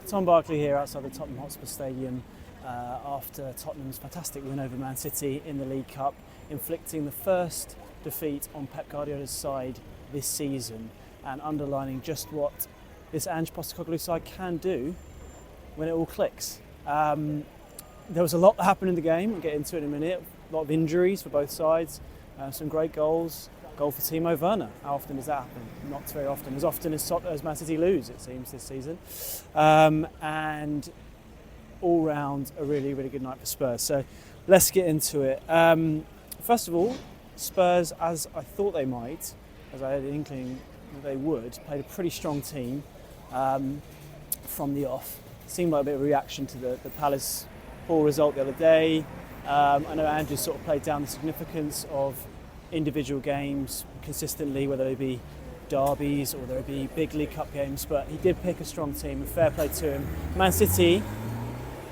Tom Barclay here outside the Tottenham Hotspur Stadium after Tottenham's fantastic win over Man City in the League Cup, inflicting the first defeat on Pep Guardiola's side this season and underlining just what this Ange Postecoglou side can do when it all clicks. There was a lot that happened in the game, we'll get into it in a minute. A lot of injuries for both sides, some great goals. Goal for Timo Werner. How often does that happen? Not very often. As often as Man City lose, it seems, this season. And all round, a really, really good night for Spurs. So let's get into it. First of all, Spurs, as I thought they might, as I had an inkling that they would, played a pretty strong team from the off. Seemed like a bit of a reaction to the Palace poor result the other day. I know Andrew sort of played down the significance of individual games consistently, whether they be derbies or whether it be big League Cup games, but he did pick a strong team and fair play to him. Man City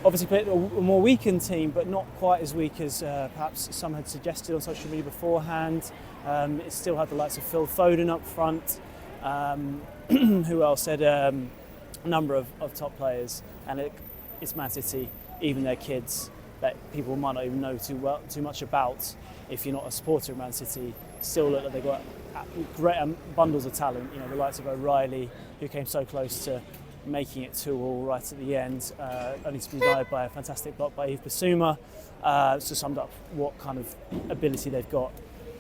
obviously played a more weakened team, but not quite as weak as perhaps some had suggested on social media beforehand. It still had the likes of Phil Foden up front, who else had a number of top players, and it's Man City, even their kids that people might not even know too much about if you're not a supporter of Man City, still look like they've got great bundles of talent. You know, the likes of O'Reilly, who came so close to making it 2-2 right at the end, only to be denied by a fantastic block by Yves Bissouma. So summed up what kind of ability they've got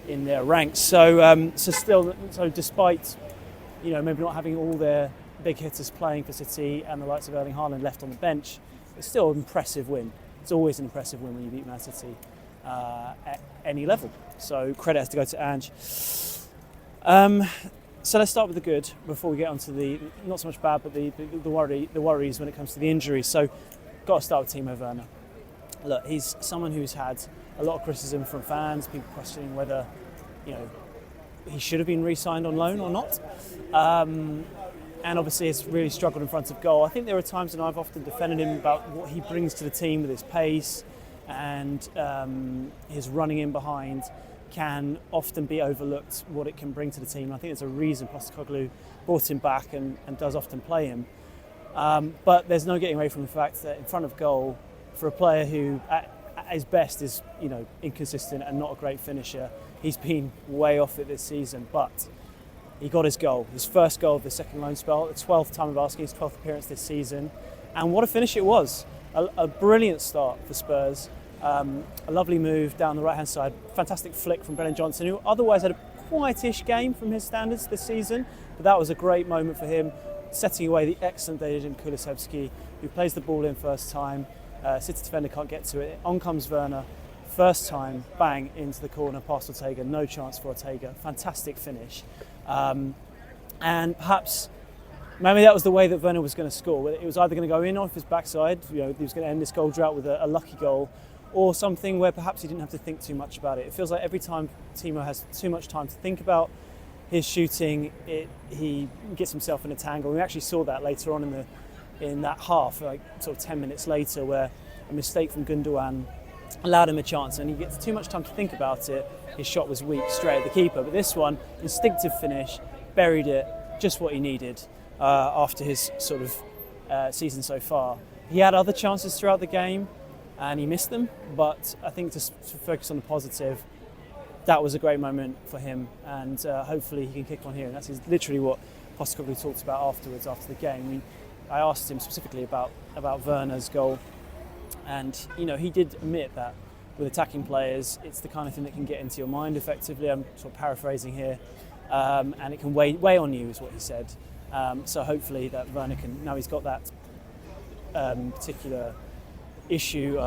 in their ranks. So despite, you know, maybe not having all their big hitters playing for City and the likes of Erling Haaland left on the bench, it's still an impressive win. It's always an impressive win when you beat Man City at any level. So credit has to go to Ange. So let's start with the good before we get on to the not so much bad, but the worries when it comes to the injuries. So got to start with Timo Werner. Look, he's someone who's had a lot of criticism from fans, people questioning whether, you know, he should have been re-signed on loan or not. And obviously has really struggled in front of goal. I think there are times, and I've often defended him about what he brings to the team with his pace and his running in behind can often be overlooked, what it can bring to the team. I think there's a reason Postecoglou brought him back and does often play him. But there's no getting away from the fact that in front of goal, for a player who at his best is, you know, inconsistent and not a great finisher, he's been way off it this season. But he got his goal, his first goal of the second loan spell, the 12th time of asking, his 12th appearance this season. And what a finish it was. A brilliant start for Spurs. A lovely move down the right-hand side. Fantastic flick from Brennan Johnson, who otherwise had a quietish game from his standards this season. But that was a great moment for him, setting away the excellent Dejan Kulusevski, who plays the ball in first time. City defender can't get to it. On comes Werner. First time, bang, into the corner, past Ortega. No chance for Ortega. Fantastic finish. And perhaps maybe that was the way that Werner was going to score. It was either going to go in off his backside, you know, he was going to end this goal drought with a lucky goal, or something where perhaps he didn't have to think too much about it. It feels like every time Timo has too much time to think about his shooting, he gets himself in a tangle. We actually saw that later on in that half, like sort of 10 minutes later, where a mistake from Gundogan allowed him a chance, and he gets too much time to think about it. His shot was weak, straight at the keeper. But this one, instinctive finish, buried it, just what he needed after his sort of season so far. He had other chances throughout the game, and he missed them. But I think just to focus on the positive, that was a great moment for him, and hopefully he can kick on here. And that's literally what Postecoglou talked about afterwards, after the game. I asked him specifically about Werner's goal, and you know, he did admit that with attacking players, it's the kind of thing that can get into your mind effectively. I'm sort of paraphrasing here, and it can weigh on you, is what he said. So hopefully that Werner can, now he's got that particular issue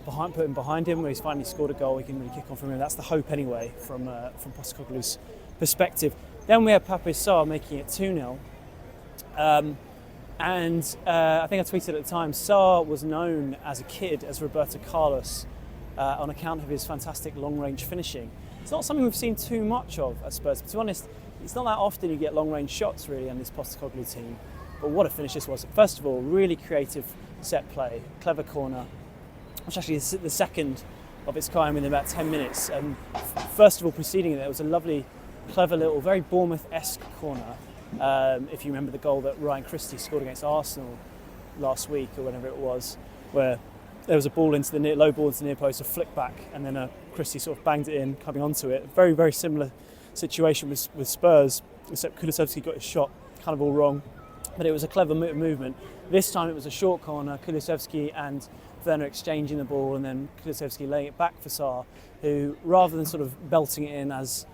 putting behind him, where he's finally scored a goal, he can really kick on from him. That's the hope anyway from Postecoglou's perspective. Then we have Pape Sarr making it 2-0. And I think I tweeted at the time, Sarr was known as a kid as Roberto Carlos on account of his fantastic long-range finishing. It's not something we've seen too much of at Spurs, but to be honest, it's not that often you get long-range shots really on this Postecoglou team. But what a finish this was. First of all, really creative set play, clever corner, which actually is the second of its kind within about 10 minutes. And first of all, preceding it, there was a lovely, clever little, very Bournemouth-esque corner. If you remember the goal that Ryan Christie scored against Arsenal last week or whenever it was, where there was a ball into the low ball into the near post, a flick back, and then Christie sort of banged it in, coming onto it. Very, very similar situation with Spurs, except Kulusevski got his shot kind of all wrong, but it was a clever movement. This time it was a short corner, Kulusevski and Werner exchanging the ball, and then Kulusevski laying it back for Sarr, who, rather than sort of belting it in as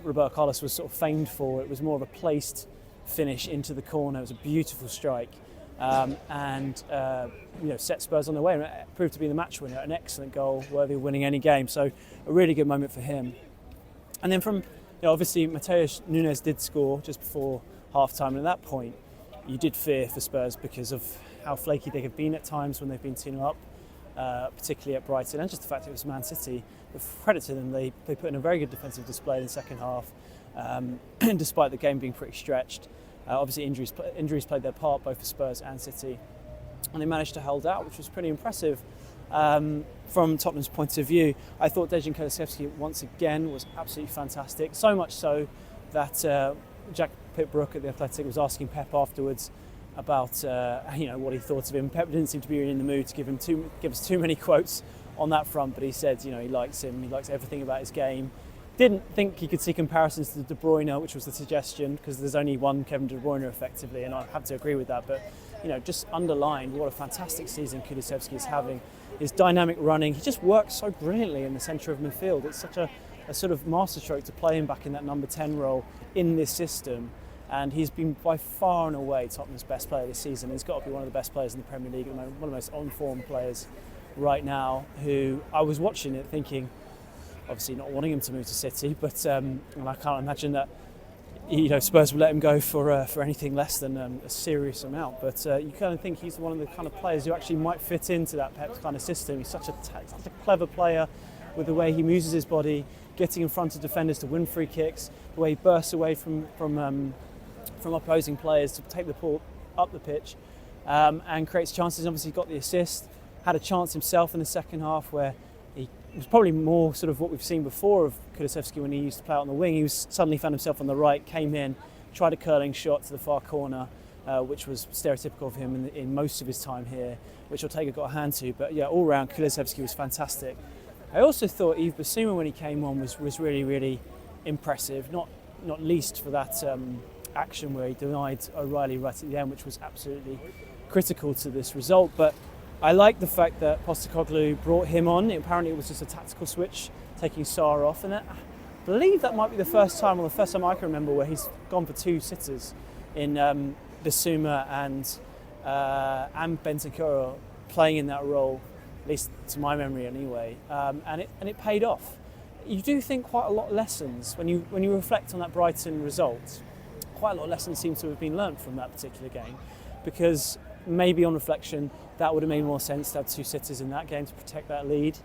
Roberto Carlos was sort of famed for, it was more of a placed finish into the corner. It was a beautiful strike, and set Spurs on their way, and it proved to be the match winner. An excellent goal, worthy of winning any game. So a really good moment for him. And then from, obviously Matheus Nunes did score just before half-time, and at that point you did fear for Spurs because of how flaky they have been at times when they've been 2-0 up, particularly at Brighton, and just the fact it was Man City. But credit to them, they put in a very good defensive display in the second half, despite the game being pretty stretched. Obviously injuries played their part both for Spurs and City, and they managed to hold out, which was pretty impressive. From Tottenham's point of view, I thought Dejan Kulusevski once again was absolutely fantastic, so much so that Jack Pitbrook at The Athletic was asking Pep afterwards about what he thought of him. Pep didn't seem to be in the mood to give us too many quotes on that front, but he said he likes him, he likes everything about his game. Didn't think he could see comparisons to De Bruyne, which was the suggestion, because there's only one Kevin De Bruyne effectively, and I have to agree with that. But just underlined what a fantastic season Kulusevski is having. His dynamic running, he just works so brilliantly in the centre of midfield. It's such a sort of masterstroke to play him back in that number 10 role in this system. And he's been by far and away Tottenham's best player this season. He's got to be one of the best players in the Premier League at the moment, one of the most on-form players right now, who I was watching it thinking, obviously not wanting him to move to City, but and I can't imagine that Spurs will let him go for anything less than a serious amount. But you kind of think he's one of the kind of players who actually might fit into that Pep's kind of system. He's such a clever player with the way he moves his body, getting in front of defenders to win free kicks, the way he bursts away from opposing players to take the ball up the pitch, and creates chances. Obviously, he got the assist, had a chance himself in the second half where he was probably more sort of what we've seen before of Kulusevski when he used to play out on the wing. He suddenly found himself on the right, came in, tried a curling shot to the far corner, which was stereotypical of him in most of his time here, which Ortega got a hand to. But yeah, all round Kulusevski was fantastic. I also thought Yves Bissouma when he came on was really, really impressive, not least for that action where he denied O'Reilly right at the end, which was absolutely critical to this result. But I like the fact that Postecoglou brought him on. Apparently it was just a tactical switch, taking Sarr off, and I believe that might be the first time I can remember where he's gone for two sitters in Bissouma and Bentancur playing in that role, at least to my memory anyway, and it paid off. You do think quite a lot of lessons when you reflect on that Brighton result. Quite a lot of lessons seem to have been learnt from that particular game, because maybe on reflection that would have made more sense to have two sitters in that game to protect that lead.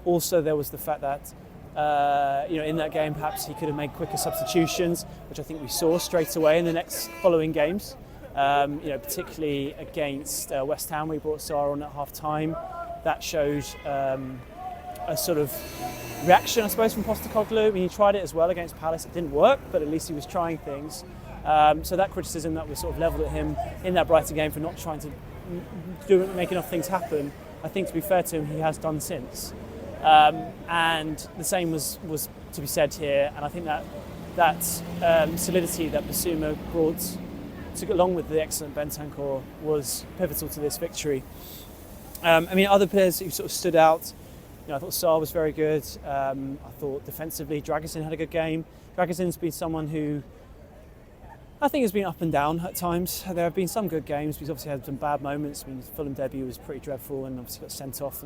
Also, there was the fact that in that game perhaps he could have made quicker substitutions, which I think we saw straight away in the next following games. Particularly against West Ham, we brought Sarr on at half time. That showed a sort of reaction, I suppose, from Postecoglou. I mean, he tried it as well against Palace. It didn't work, but at least he was trying things. So that criticism that was sort of levelled at him in that Brighton game for not trying to make enough things happen, I think, to be fair to him, he has done since. And the same was to be said here, and I think that solidity that Bissouma brought along with the excellent Bentancur was pivotal to this victory. Other players who sort of stood out, I thought Sarr was very good. I thought defensively Dragusin had a good game. Dragusin's been someone who I think has been up and down at times. There have been some good games, but he's obviously had some bad moments. His Fulham debut was pretty dreadful, and obviously got sent off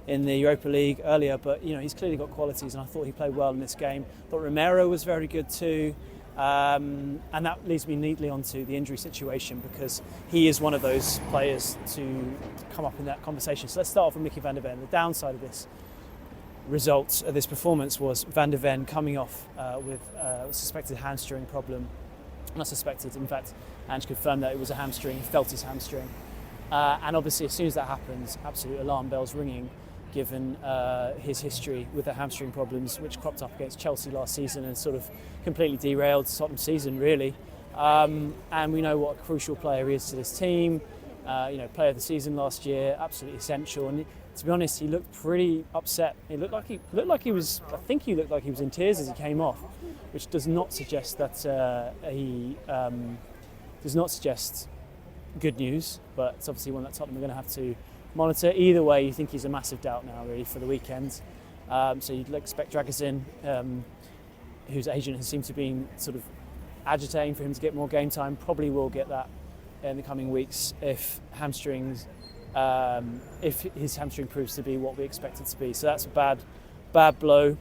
in the Europa League earlier. But he's clearly got qualities, and I thought he played well in this game. I thought Romero was very good too. And that leads me neatly onto the injury situation, because he is one of those players to come up in that conversation. So let's start off with Micky van de Ven. The downside of this result, of this performance, was Van de Ven coming off with a suspected hamstring problem. Not suspected, in fact, Ange confirmed that it was a hamstring. He felt his hamstring. And obviously, as soon as that happens, absolute alarm bells ringing, given his history with the hamstring problems, which cropped up against Chelsea last season and sort of completely derailed Tottenham's season, really. And we know what a crucial player he is to this team. Player of the season last year, absolutely essential. And to be honest, he looked pretty upset. He looked like he was. I think he looked like he was in tears as he came off, which does not suggest that he does not suggest good news. But it's obviously one that Tottenham are going to have to monitor. Either way, you think he's a massive doubt now, really, for the weekend. So you'd expect Dragusin, whose agent has seemed to be sort of agitating for him to get more game time, probably will get that in the coming weeks if his hamstring proves to be what we expect it to be. So that's a bad blow.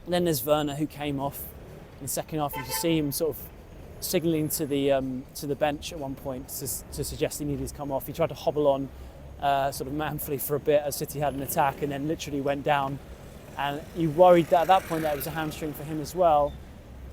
And then there's Werner, who came off in the second half. You can see him sort of signalling to the bench at one point to suggest he needed to come off. He tried to hobble on sort of manfully for a bit as City had an attack, and then literally went down. And you worried that at that point that it was a hamstring for him as well.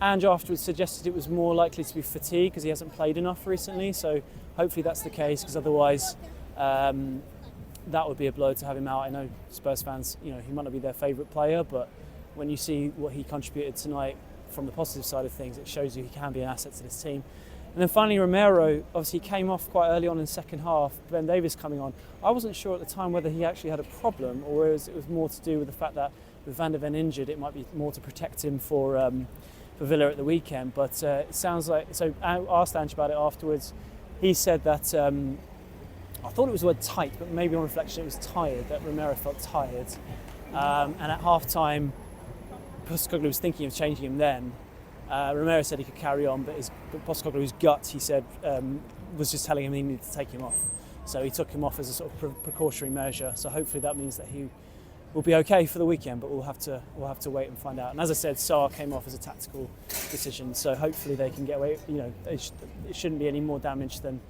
Ange afterwards suggested it was more likely to be fatigue because he hasn't played enough recently. So hopefully that's the case, because otherwise that would be a blow to have him out. I know Spurs fans, he might not be their favourite player, but when you see what he contributed tonight from the positive side of things, it shows you he can be an asset to this team. And then finally Romero, obviously he came off quite early on in the second half. Ben Davies coming on. I wasn't sure at the time whether he actually had a problem or it was more to do with the fact that with Van der Ven injured, it might be more to protect him for Villa at the weekend. But it sounds like, so I asked Ange about it afterwards. He said that, I thought it was the word tight, but maybe on reflection it was tired, that Romero felt tired. And at half-time, Postecoglou was thinking of changing him then. Romero said he could carry on, but Postecoglou's gut, he said, was just telling him he needed to take him off. So he took him off as a sort of precautionary measure. So hopefully that means that he will be okay for the weekend, but we'll have to wait and find out. And as I said, Sarr came off as a tactical decision, so hopefully they can get away. It shouldn't be any more damage than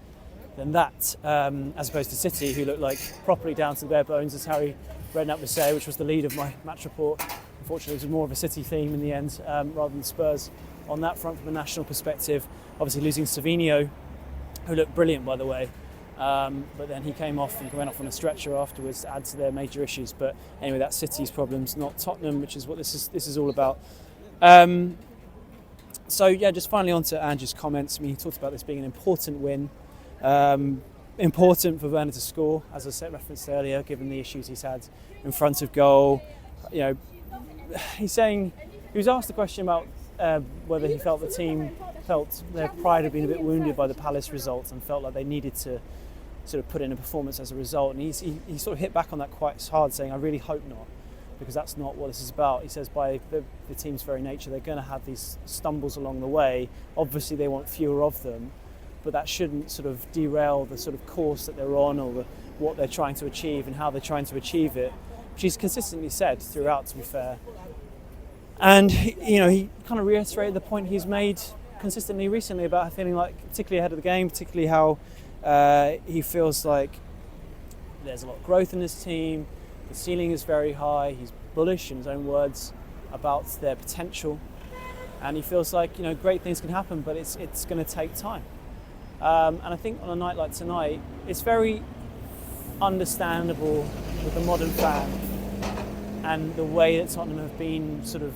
that, as opposed to City, who looked like properly down to the bare bones, as Harry Redknapp would say, which was the lead of my match report. Unfortunately, it was more of a City theme in the end, rather than Spurs on that front from a national perspective. Obviously losing Savinho, who looked brilliant, by the way. But then he came off and went off on a stretcher afterwards to add to their major issues. But anyway, that's City's problems, not Tottenham, which is what this is all about. So yeah, just finally on to Ange's comments. I mean, he talked about this being an important win, important for Werner to score, as I said, referenced earlier, given the issues he's had in front of goal. He's saying, he was asked the question about whether he felt the team felt their pride had been a bit wounded by the Palace results and felt like they needed to sort of put in a performance as a result. And he sort of hit back on that quite hard, saying, I really hope not, because that's not what this is about. He says by the team's very nature, they're going to have these stumbles along the way. Obviously they want fewer of them, but that shouldn't sort of derail the sort of course that they're on, or what they're trying to achieve and how they're trying to achieve it, which he's consistently said throughout, to be fair. And he kind of reiterated the point he's made consistently recently about feeling like, particularly ahead of the game, particularly how he feels like there's a lot of growth in this team, the ceiling is very high, he's bullish in his own words about their potential, and he feels like great things can happen, but it's going to take time. And I think on a night like tonight, it's very understandable with the modern fan and the way that Tottenham have been sort of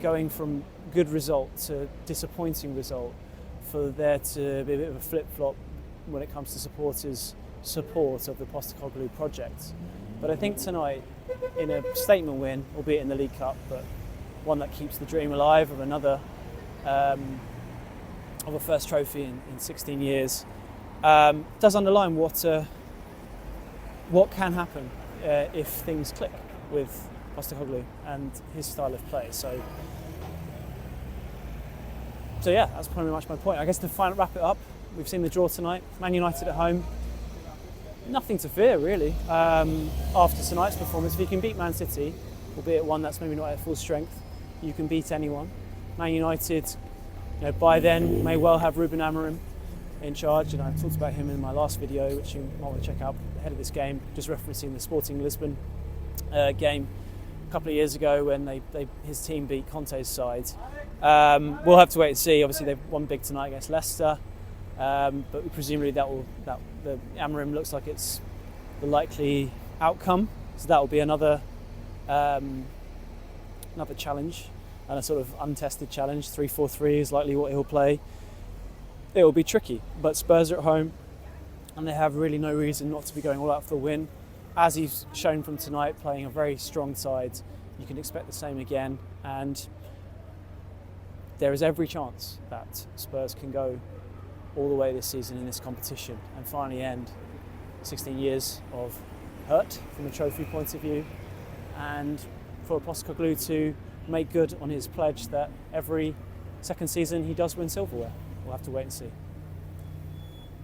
going from good result to disappointing result, for there to be a bit of a flip-flop when it comes to supporters' support of the Postecoglou project. But I think tonight, in a statement win, albeit in the League Cup, but one that keeps the dream alive of another, of a first trophy in 16 years, does underline what can happen if things click with Postecoglou and his style of play. So yeah, that's pretty much my point. I guess to wrap it up, we've seen the draw tonight. Man United at home. Nothing to fear, really, after tonight's performance. If you can beat Man City, albeit one that's maybe not at full strength, you can beat anyone. Man United, by then may well have Ruben Amorim in charge, and I talked about him in my last video, which you might want to check out ahead of this game, just referencing the Sporting Lisbon game a couple of years ago when his team beat Conte's side. We'll have to wait and see. Obviously, they've won big tonight against Leicester, but presumably the Amorim looks like it's the likely outcome. So that will be another challenge, and a sort of untested challenge. 3-4-3 is likely what he'll play. It will be tricky, but Spurs are at home. and they have really no reason not to be going all out for the win. As he's shown from tonight, playing a very strong side, you can expect the same again, and there is every chance that Spurs can go all the way this season in this competition and finally end 16 years of hurt from a trophy point of view, and for Postecoglou to make good on his pledge that every second season he does win silverware. We'll have to wait and see.